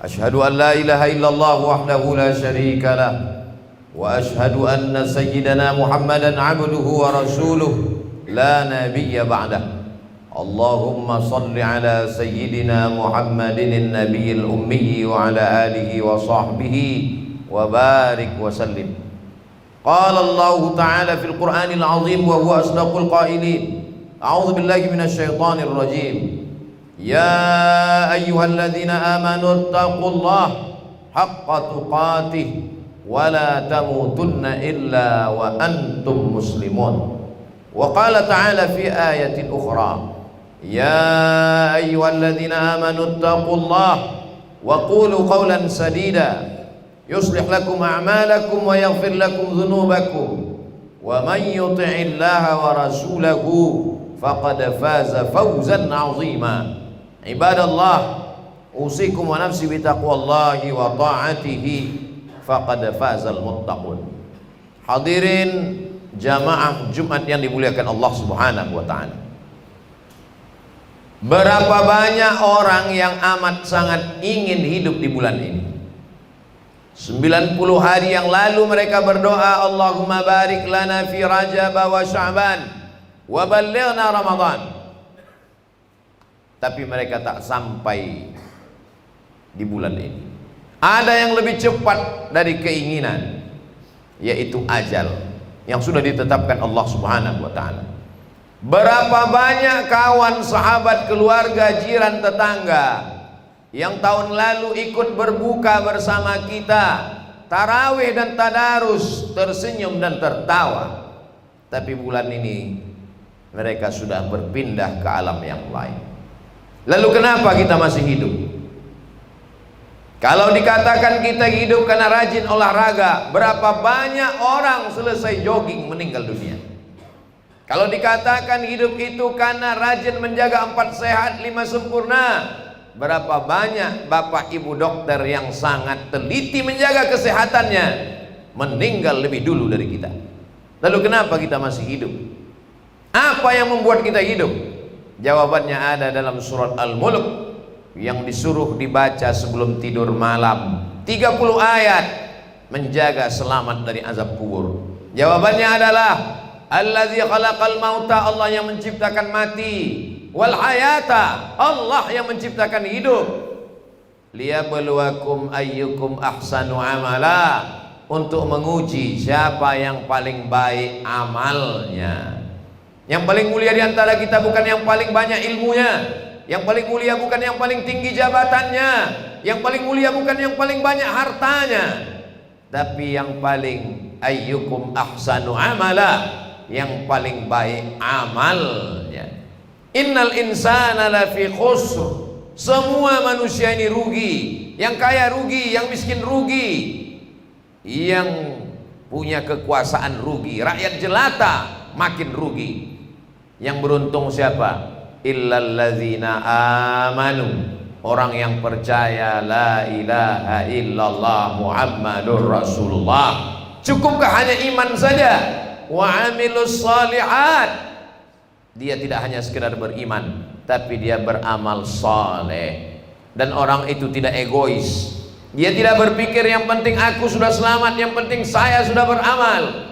أشهد أن لا إله إلا الله وحده لا شريك له وأشهد أن سيدنا محمدا عبده ورسوله لا نبي بعده اللهم صل على سيدنا محمد النبي الأمي وعلى آله وصحبه وبارك وسلم. قال الله تعالى في القرآن العظيم وهو أصدق القائلين: أعوذ بالله من الشيطان الرجيم. يا أيها الذين آمنوا اتقوا الله حق تقاته ولا تموتن إلا وأنتم مسلمون. وقال تعالى في آية أخرى: يا أيها الذين آمنوا اتقوا الله وقولوا قولا سديدا يصلح لكم أعمالكم ويغفر لكم ذنوبكم ومن يطع الله ورسوله فقد فاز فوزا عظيما. عباد الله، أوصيكم ونفسي بتقوى الله وطاعته فقد فاز المتقون. Hadirin jamaah Jumat yang dimuliakan Allah Subhanahu wa taala. Berapa banyak orang yang amat sangat ingin hidup di bulan ini. 90 hari yang lalu mereka berdoa, Allahumma barik lana fi Rajab wa Sya'ban wa ballighna Ramadan. Tapi mereka tak sampai di bulan ini. Ada yang lebih cepat dari keinginan, yaitu ajal yang sudah ditetapkan Allah Subhanahu wa taala. Berapa banyak kawan, sahabat, keluarga, jiran, tetangga yang tahun lalu ikut berbuka bersama kita, tarawih dan tadarus, tersenyum dan tertawa, tapi bulan ini mereka sudah berpindah ke alam yang lain. Lalu kenapa kita masih hidup? Kalau dikatakan kita hidup karena rajin olahraga, berapa banyak orang selesai jogging meninggal dunia? Kalau dikatakan hidup itu karena rajin menjaga 4 sehat 5 sempurna, berapa banyak bapak ibu dokter yang sangat teliti menjaga kesehatannya meninggal lebih dulu dari kita. Lalu kenapa kita masih hidup? Apa yang membuat kita hidup? Jawabannya ada dalam surat Al-Mulk yang disuruh dibaca sebelum tidur malam, 30 ayat menjaga selamat dari azab kubur. Jawabannya adalah Allazi khalaqal mauta, Allah yang menciptakan mati, wal hayata, Allah yang menciptakan hidup, liyabluwakum ayyukum ahsanu amala, untuk menguji siapa yang paling baik amalnya. Yang paling mulia di antara kita bukan yang paling banyak ilmunya, yang paling mulia bukan yang paling tinggi jabatannya, yang paling mulia bukan yang paling banyak hartanya, tapi yang paling ayyukum ahsanu amala, yang paling baik amalnya. Innal insana lafi khusr, semua manusia ini rugi. Yang kaya rugi, yang miskin rugi, yang punya kekuasaan rugi, rakyat jelata makin rugi. Yang beruntung siapa? Illalladzina amanu, orang yang percaya la ilaha illallah Muhammadur Rasulullah. Cukupkah hanya iman saja? Wa amilus shalihat, dia tidak hanya sekedar beriman, tapi dia beramal saleh. Dan orang itu tidak egois, dia tidak berpikir yang penting aku sudah selamat, yang penting saya sudah beramal.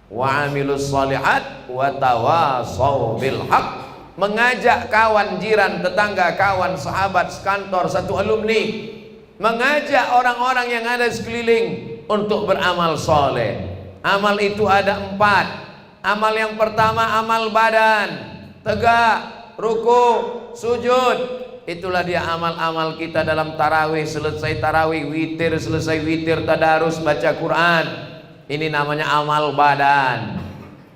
Wa amilus shalihat wa tawassaw bil haq, mengajak kawan, jiran, tetangga, kawan, sahabat, sekantor, satu alumni, mengajak orang-orang yang ada sekeliling untuk beramal saleh. Amal itu ada 4. Amal yang pertama amal badan, tegak, ruku, sujud. Itulah dia amal-amal kita dalam tarawih. Selesai tarawih, witir, selesai witir, tadarus, baca Quran. Ini namanya amal badan.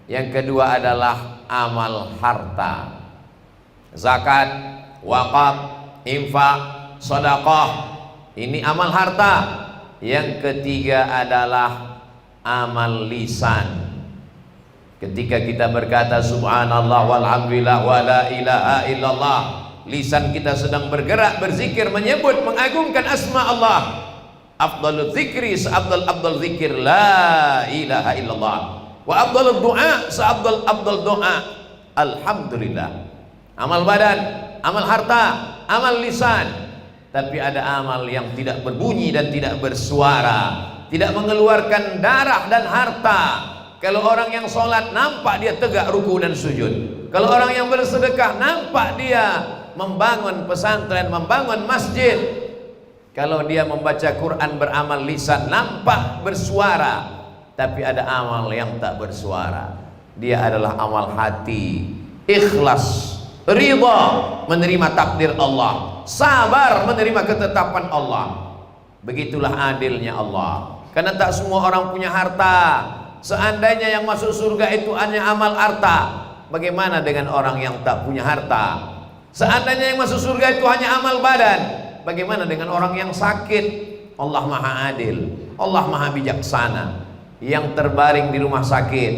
Yang kedua adalah amal harta, zakat, wakaf, infak, sedekah. Ini amal harta. Yang ketiga adalah amal lisan. Ketika kita berkata subhanallah walhamdulillah wa la ilaha illallah, lisan kita sedang bergerak, berzikir, menyebut, mengagungkan asma Allah. Afdalul zikri seafdal zikir la ilaha illallah, wa afdalud du'a seafdal doa alhamdulillah. Amal badan, amal harta, amal lisan. Tapi ada amal yang tidak berbunyi dan tidak bersuara, tidak mengeluarkan darah dan harta. Kalau orang yang sholat nampak dia tegak ruku dan sujud. Kalau orang yang bersedekah nampak dia membangun pesantren, membangun masjid. Kalau dia membaca Quran beramal lisan nampak bersuara. Tapi ada amal yang tak bersuara, dia adalah amal hati, ikhlas, ridha menerima takdir Allah, sabar menerima ketetapan Allah. Begitulah adilnya Allah. Karena tak semua orang punya harta. Seandainya yang masuk surga itu hanya amal harta, bagaimana dengan orang yang tak punya harta? Seandainya yang masuk surga itu hanya amal badan, bagaimana dengan orang yang sakit? Allah maha adil, Allah maha bijaksana. Yang terbaring di rumah sakit,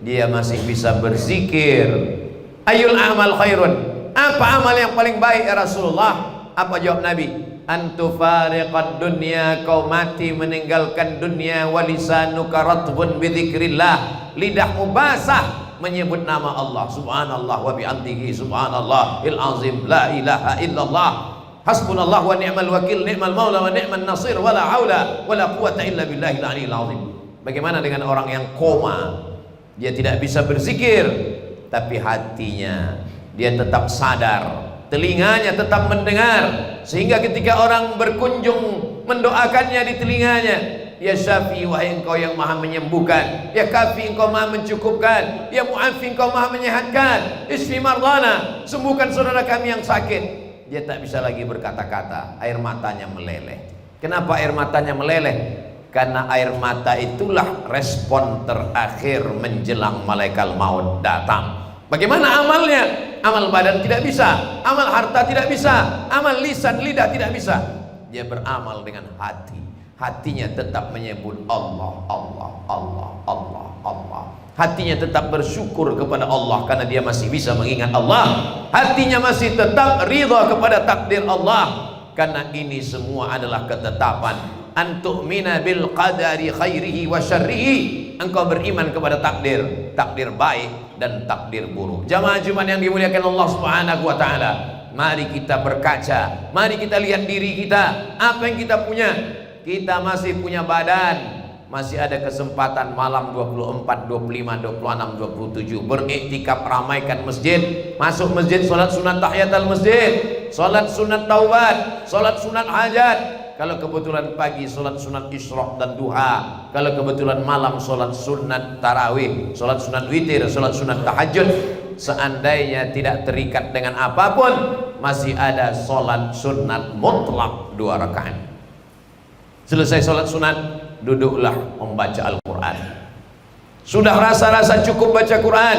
dia masih bisa berzikir. Ayul amal khairun, apa amal yang paling baik ya Rasulullah? Apa jawab Nabi? Antufariqad dunya, kau mati meninggalkan dunia, walisanuka ratbun bidzikrillah, lidahmu basah menyebut nama Allah. Subhanallah wa bihamdihi, subhanallahil azim, la ilaha illallah, hasbunallah wa ni'mal wakil, ni'mal maula wa ni'man nasir, wala haula wala quwata illa billahil aliyil azim. Bagaimana dengan orang yang koma? Dia tidak bisa berzikir, tapi hatinya dia tetap sadar, telinganya tetap mendengar, sehingga ketika orang berkunjung mendoakannya di telinganya, ya Syafi, wahai engkau yang maha menyembuhkan, ya Kafi, engkau maha mencukupkan, ya Mu'afi, engkau maha menyehatkan, isfi mardana, sembuhkan saudara kami yang sakit. Dia tak bisa lagi berkata-kata, air matanya meleleh. Kenapa air matanya meleleh? Karena air mata itulah respon terakhir menjelang malaikat maut datang. Bagaimana amalnya? Amal badan tidak bisa, amal harta tidak bisa, amal lisan, lidah tidak bisa. Dia beramal dengan hati. Hatinya tetap menyebut Allah, Allah, Allah, Allah, Allah. Hatinya tetap bersyukur kepada Allah karena dia masih bisa mengingat Allah. Hatinya masih tetap ridha kepada takdir Allah, karena ini semua adalah ketetapan. Antu'mina bil qadari khairihi wa syarrihi, engkau beriman kepada takdir, takdir baik dan takdir buruk. Jamaah Jumat yang dimuliakan Allah Subhanahu wa taala, mari kita berkaca, mari kita lihat diri kita, apa yang kita punya. Kita masih punya badan, masih ada kesempatan malam 24, 25, 26, 27 beriktikaf, ramaikan masjid, masuk masjid, salat sunat tahiyatul masjid, salat sunat taubat, salat sunat hajat. Kalau kebetulan pagi sholat sunat isyraq dan duha, kalau kebetulan malam sholat sunat tarawih, sholat sunat witir, sholat sunat tahajud. Seandainya tidak terikat dengan apapun, masih ada sholat sunat mutlak 2 rakaat. Selesai sholat sunat, duduklah membaca Al-Quran. Sudah rasa-rasa cukup baca Quran,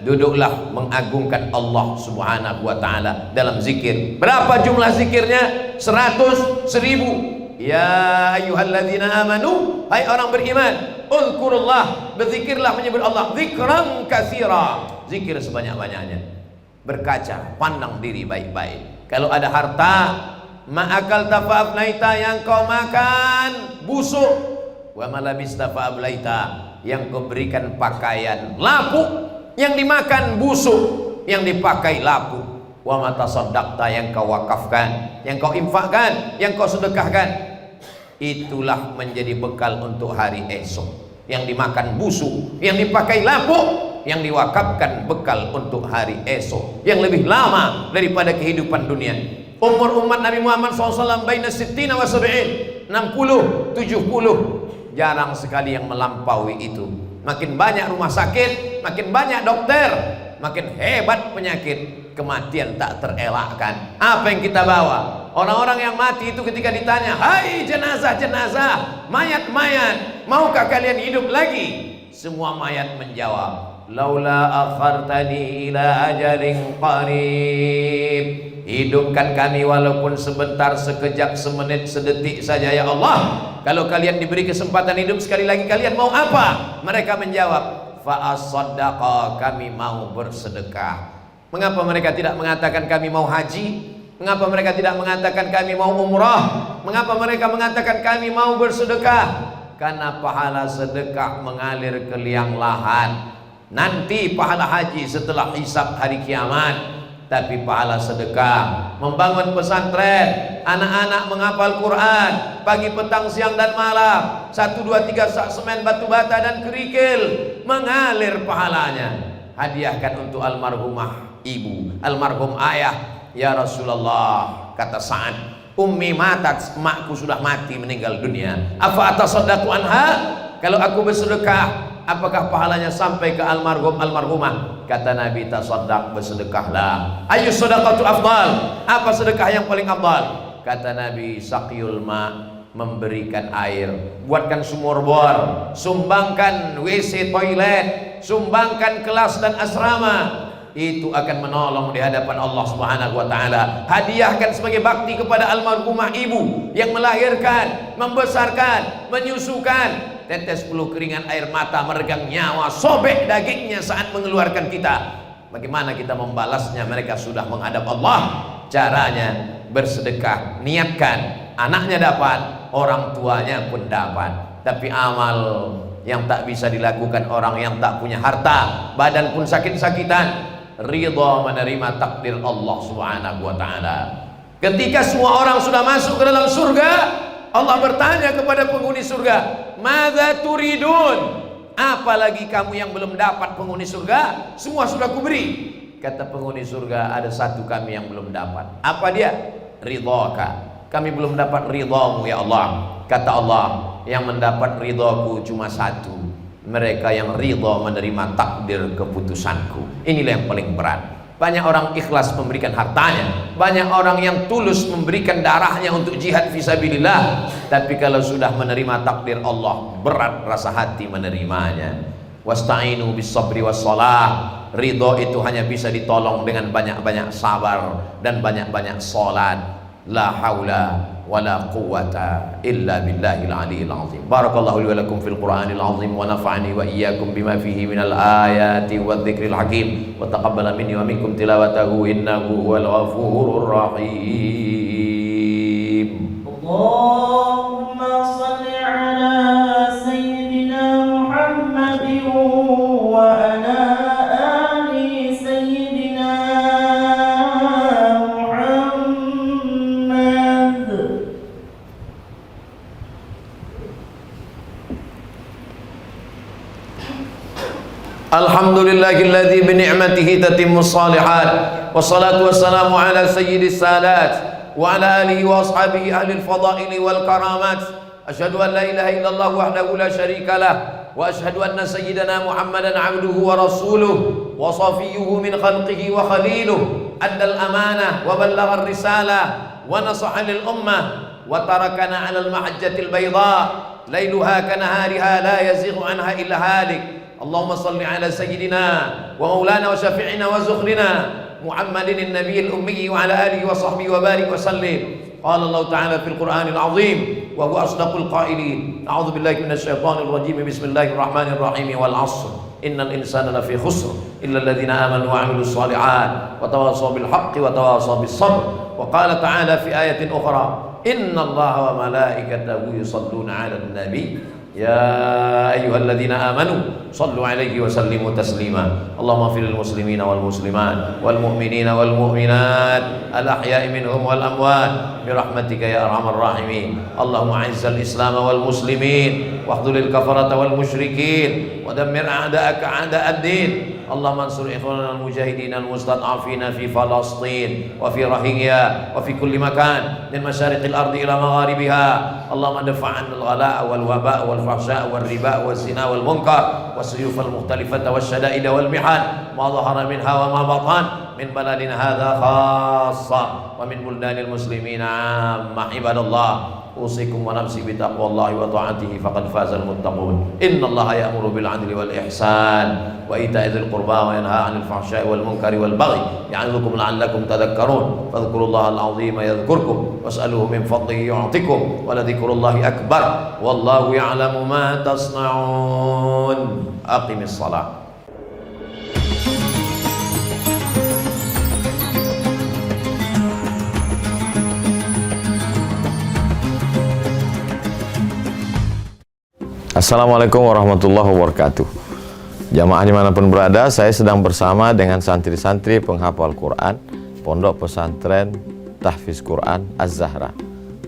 duduklah mengagungkan Allah Subhanahu wa taala dalam zikir. Berapa jumlah zikirnya? 100, 1000. Ya ayyuhalladzina amanu, hai orang beriman, uzkurullah, berzikirlah menyebut Allah, zikran katsira, zikir sebanyak-banyaknya. Berkaca, pandang diri baik-baik. Kalau ada harta, ma'akal tafa'afnaita, yang kau makan busuk, wa malabista fa'ablaita, yang kau berikan pakaian lapuk, yang dimakan busuk, yang dipakai lapuk. Wa mata saddaqta, yang kau wakafkan, yang kau infakkan, yang kau sedekahkan, itulah menjadi bekal untuk hari esok. Yang dimakan busuk, yang dipakai lapuk, yang diwakafkan bekal untuk hari esok yang lebih lama daripada kehidupan dunia. Umur umat Nabi Muhammad SAW baina sittina wa sab'in, 60, 70. Jarang sekali yang melampaui itu. Makin banyak rumah sakit, makin banyak dokter, makin hebat penyakit, kematian tak terelakkan. Apa yang kita bawa? Orang-orang yang mati itu ketika ditanya, hai jenazah-jenazah, mayat-mayat, maukah kalian hidup lagi? Semua mayat menjawab, laula akhartani ila ajalin qarib, hidupkan kami walaupun sebentar, sekejap, semenit, sedetik saja ya Allah. Kalau kalian diberi kesempatan hidup sekali lagi, kalian mau apa? Mereka menjawab, fa as-sadaqah, kami mau bersedekah. Mengapa mereka tidak mengatakan kami mau haji? Mengapa mereka tidak mengatakan kami mau umrah? Mengapa mereka mengatakan kami mau bersedekah? Karena pahala sedekah mengalir ke liang lahat. Nanti pahala haji setelah hisab hari kiamat, tapi pahala sedekah, membangun pesantren, anak-anak menghafal Quran, pagi, petang, siang dan malam, 1, 2, 3 sak semen, batu bata dan kerikil, mengalir pahalanya. Hadiahkan untuk almarhumah ibu, almarhum ayah. Ya Rasulullah, kata Sa'ad, ummi matat, emakku sudah mati, meninggal dunia. Afa atasaddaqu anha? Kalau aku bersedekah, apakah pahalanya sampai ke almarhum almarhumah? Kata Nabi, tasaddaq, bersedekahlah. Ayu sedekatu afdal? Apa sedekah yang paling afdal? Kata Nabi, saqiyul ma, memberikan air, buatkan sumur bor, sumbangkan WC toilet, sumbangkan kelas dan asrama. Itu akan menolong di hadapan Allah Subhanahu wa taala. Hadiahkan sebagai bakti kepada almarhumah ibu yang melahirkan, membesarkan, menyusukan. Tetes peluh keringan air mata, meregang nyawa, sobek dagingnya saat mengeluarkan kita. Bagaimana kita membalasnya? Mereka sudah menghadap Allah. Caranya bersedekah, niatkan, anaknya dapat, orang tuanya pun dapat. Tapi amal yang tak bisa dilakukan orang yang tak punya harta, badan pun sakit-sakitan, ridha menerima takdir Allah Subhanahu wa taala. Ketika semua orang sudah masuk ke dalam surga, Allah bertanya kepada penghuni surga, "Madza turidun?" Apalagi kamu yang belum dapat penghuni surga? Semua sudah kuberi. Kata penghuni surga, ada satu kami yang belum dapat. Apa dia? Ridhaka. Kami belum dapat ridhamu ya Allah. Kata Allah, yang mendapat ridhaku cuma satu, mereka yang ridha menerima takdir keputusanku. Inilah yang paling berat. Banyak orang ikhlas memberikan hartanya, banyak orang yang tulus memberikan darahnya untuk jihad fisabilillah, tapi kalau sudah menerima takdir Allah, berat rasa hati menerimanya. Wasta'inu bis sabri was shalah. Ridho itu hanya bisa ditolong dengan banyak-banyak sabar dan banyak-banyak salat. La haula wala quwwata illa billahil aliyil azim. Barakallahu li wa lakum fil Qur'anil azim wa nafa'ani wa iyyakum bima fihi minal ayati wadh-dhikril hakim wa taqabbala minni wa minkum tilawatahu innahu huwal ghafurur rahim. Allahumma shalli ala sayyidina Muhammadin wa ala ali sayyidina Alhamdulillahilladzi bi ni'matihi tatimmus shalihat wassalatu wassalamu ala sayyidis salat wa ala alihi wa ashabihi ahlil fadaili wal karamat. Asyhadu an la ilaha illallah wahdahu la syarika lah wa asyhadu anna sayyidana Muhammadan abduhu wa rasuluh wa safiyyuhu min khalqihi wa khaliluh, addal amanah wa ballagha ar-risalah wa nasaha lil ummah wa tarakana 'alal mahajjatil bayda lailuha kanahariha la yazighu anha illa halik. Allahumma salli ala sayyidina wa maulana wa syafi'ina wa zukhrina Muhammadin an-nabiyil ummi wa ala alihi wa sahbihi wa barik wa sallim. Qala Allah ta'ala fil Qur'anil azim wa huwa asdaqul qailin. A'udzu billahi minasy syaithanir rajim. Bismillahirrahmanirrahim. Wal 'ashr innal insana lafi khusr illa alladhina amanu wa 'amilus shalihat wa tawassaw bil haqqi wa tawassaw bis sabr. Wa qala ta'ala fi ayatin ukhra, innallaha wa malaikatahu yusalluna 'alan nabi ya ayyuhalladzina amanu sallu alaihi wa sallimu taslima. Allahumma fil muslimina wal muslimat wal mu'minina wal mu'minat al ahya'i minhum wal amwat bi rahmatika ya arhamar rahimin. Allahumma izzal islam wal muslimin wahdhuril kafarata wal musyrikin wa dammir a'da'aka a'da'ad din. Allahumma ansur ikhwanana al mujahidin al mustad'afina fi Falastin wa fi Rohingya wa fi kulli makan min masyariqil ardi ila magharibiha. Allahumma dafa'an al ghala' wal waba' wal fahsya' wal riba' wal zina wal munkar والسيوف المختلفة والشدائد والمحن ما ظهر منها وما بطن من بلدنا هذا خاصة ومن بلدان المسلمين عامة. عباد الله أوصيكم ونفسي بتقوى الله وطاعته فقد فاز المتقون. إن الله يأمر بالعدل والإحسان وإيتاء ذي القربى وينهى عن الفحشاء والمنكر والبغي يعظكم لعلكم تذكرون. فاذكروا الله العظيم يذكركم واسألوه من فضله يعطكم ولذكر الله أكبر والله يعلم ما تصنعون. أقم الصلاة. Assalamualaikum warahmatullahi wabarakatuh. Jamaah dimanapun berada, saya sedang bersama dengan santri-santri penghafal Quran Pondok Pesantren Tahfiz Quran Az-Zahra.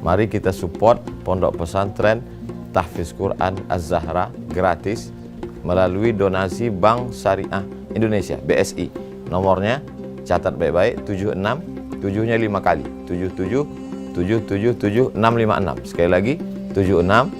Mari kita support Pondok Pesantren Tahfiz Quran Az-Zahra gratis melalui donasi Bank Syariah Indonesia (BSI). Nomornya catat baik-baik, 76 7-nya 5 kali, 77 777 656. Sekali lagi, 76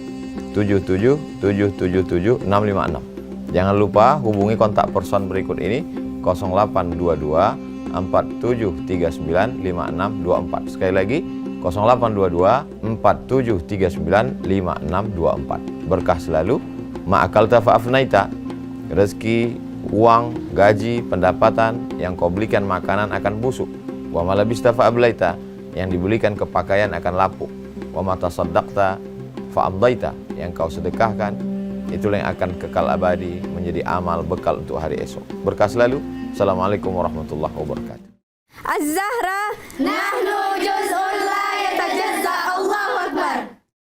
77 777 656. Jangan lupa hubungi kontak person berikut ini 0822 4739 5624. Sekali lagi 0822 4739 5624. Berkah selalu, ma'akalta fa'afnaita. Rezeki, uang, gaji, pendapatan yang kau belikan makanan akan busuk. Wa malabista fa'ablaita, yang dibelikan kepakaian akan lapuk. Wa mata saddaqta fa'amdaita, yang kau sedekahkan itulah yang akan kekal abadi menjadi amal bekal untuk hari esok. Berkah selalu. Assalamualaikum warahmatullahi wabarakatuh. Az-Zahra nahnu juz